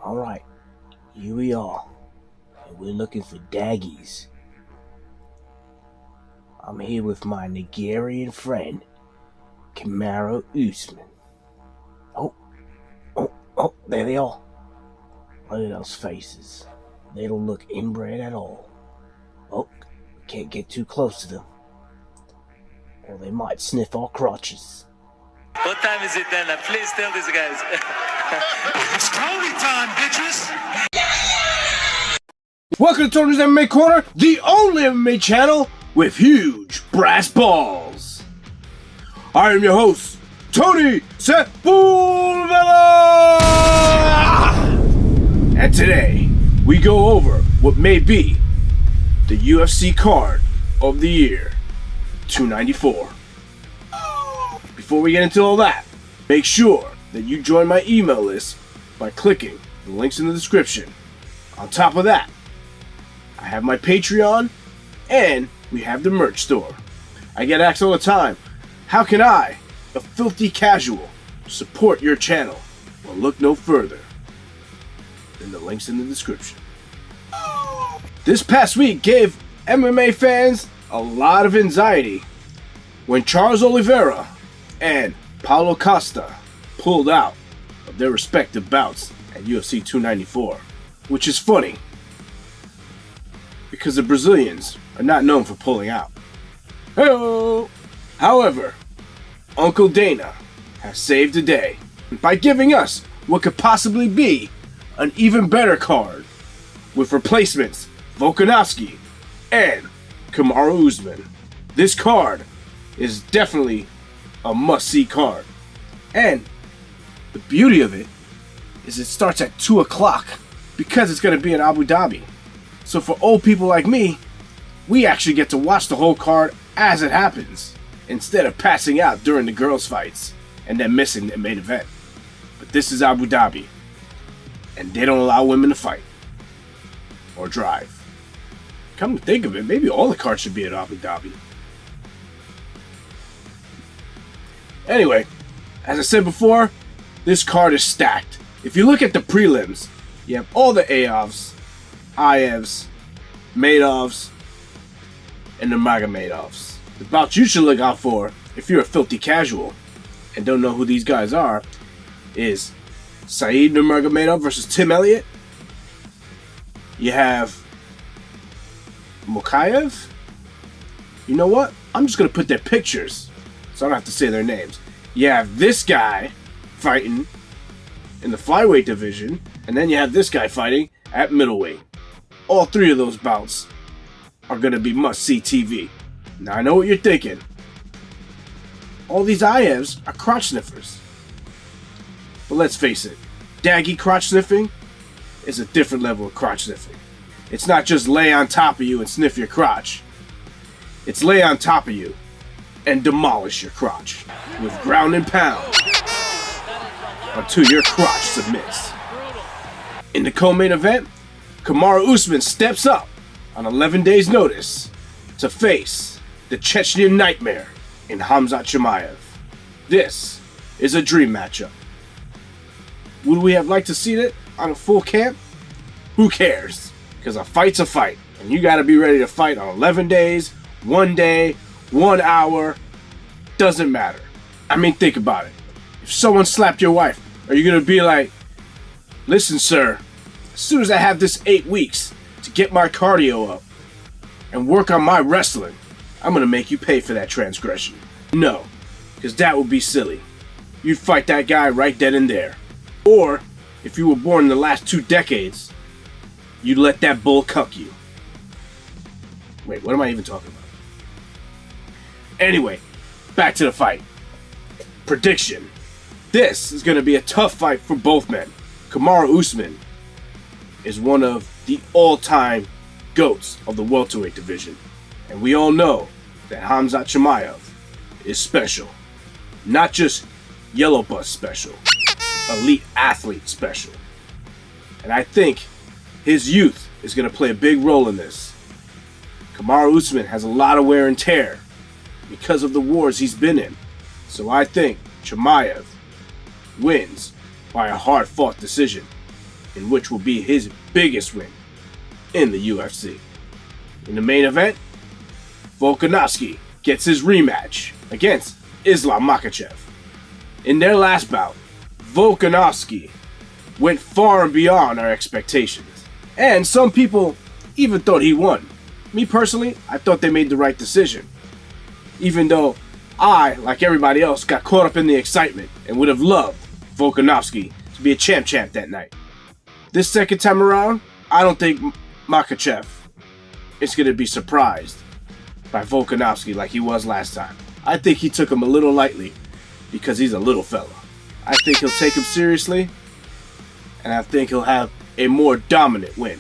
Alright, here we are, and we're looking for daggies. I'm here with my Nigerian friend, Kamaru Usman. Oh, there they are. Look at those faces. They don't look inbred at all. Oh, can't get too close to them, or they might sniff our crotches. What time is it then? Please tell these guys. It's Tony time, bitches! Welcome to Tony's MMA Corner, the only MMA channel with huge brass balls. I am your host, Tony Sepulveda! And today, we go over what may be the UFC card of the year, 294. Before we get into all that, make sure that you join my email list by clicking the links in the description. On top of that, I have my Patreon and we have the merch store. I get asked all the time, how can I, a filthy casual, support your channel? Well, look no further than the links in the description. This past week gave MMA fans a lot of anxiety when Charles Oliveira and Paulo Costa pulled out of their respective bouts at UFC 294, which is funny because the Brazilians are not known for pulling out. Hey-o! However, Uncle Dana has saved the day by giving us what could possibly be an even better card with replacements Volkanovski and Kamaru Usman. This card is definitely a must-see card. And the beauty of it is it starts at 2 o'clock because it's going to be in Abu Dhabi. So for old people like me, we actually get to watch the whole card as it happens, instead of passing out during the girls' fights and then missing the main event. But this is Abu Dhabi, and they don't allow women to fight or drive. Come to think of it, maybe all the cards should be at Abu Dhabi. Anyway, as I said before, this card is stacked. If you look at the prelims, you have all the Ayovs, Ievs, Madovs, and the Magomedovs. The bouts you should look out for, if you're a filthy casual and don't know who these guys are, is Saeed Nurmagomedov versus Tim Elliott. You have Mokaev. You know what? I'm just going to put their pictures, so I don't have to say their names. You have this guy fighting in the flyweight division, and then you have this guy fighting at middleweight. All three of those bouts are going to be must-see TV. Now, I know what you're thinking. All these Ievs are crotch sniffers. But let's face it, daggy crotch sniffing is a different level of crotch sniffing. It's not just lay on top of you and sniff your crotch. It's lay on top of you and demolish your crotch with ground and pound until your crotch submits. In the co-main event, Kamaru Usman steps up on 11 days' notice to face the Chechnyan nightmare in Khamzat Chimaev. This is a dream matchup. Would we have liked to see it on a full camp? Who cares? Because a fight's a fight, and you gotta be ready to fight on 11 days, 1 day, 1 hour, doesn't matter. I mean, think about it. If someone slapped your wife, are you gonna be like, listen, sir, as soon as I have this 8 weeks to get my cardio up and work on my wrestling, I'm gonna make you pay for that transgression? No, because that would be silly. You'd fight that guy right then and there. Or, if you were born in the last 2 decades, you'd let that bull cuck you. Wait, what am I even talking about? Anyway, back to the fight. Prediction. This is going to be a tough fight for both men. Kamaru Usman is one of the all-time GOATs of the welterweight division. And we all know that Khamzat Chimaev is special. Not just yellow bus special. Elite athlete special. And I think his youth is going to play a big role in this. Kamaru Usman has a lot of wear and tear because of the wars he's been in. So I think Chimaev wins by a hard-fought decision. in which will be his biggest win in the UFC. In the main event, Volkanovski gets his rematch against Islam Makhachev. In their last bout, Volkanovski went far and beyond our expectations, and some people even thought he won. Me personally, I thought they made the right decision, even though I, like everybody else, got caught up in the excitement and would have loved Volkanovski to be a champ that night. This second time around, I don't think Makhachev is going to be surprised by Volkanovski like he was last time. I think he took him a little lightly because he's a little fella. I think he'll take him seriously, and I think he'll have a more dominant win.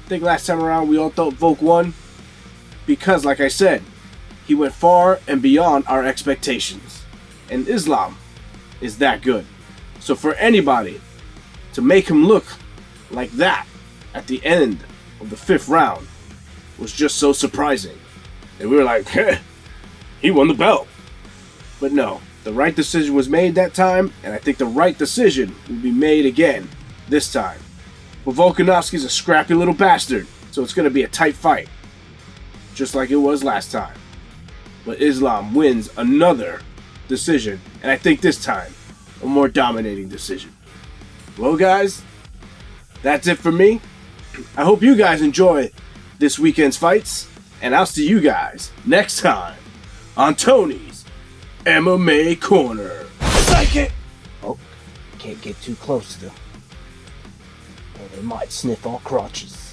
I think last time around we all thought Volk won because, like I said, he went far and beyond our expectations. And Islam is that good. So for anybody to make him look like that at the end of the 5th round was just so surprising. And we were like, he won the belt. But no, the right decision was made that time, and I think the right decision will be made again this time. But Volkanovski's a scrappy little bastard, so it's going to be a tight fight, just like it was last time. But Islam wins another decision, and I think this time, a more dominating decision. Well, guys, that's it for me. I hope you guys enjoy this weekend's fights, and I'll see you guys next time on Tony's MMA Corner. Psych it! Oh, can't get too close to them, or they might sniff our crotches.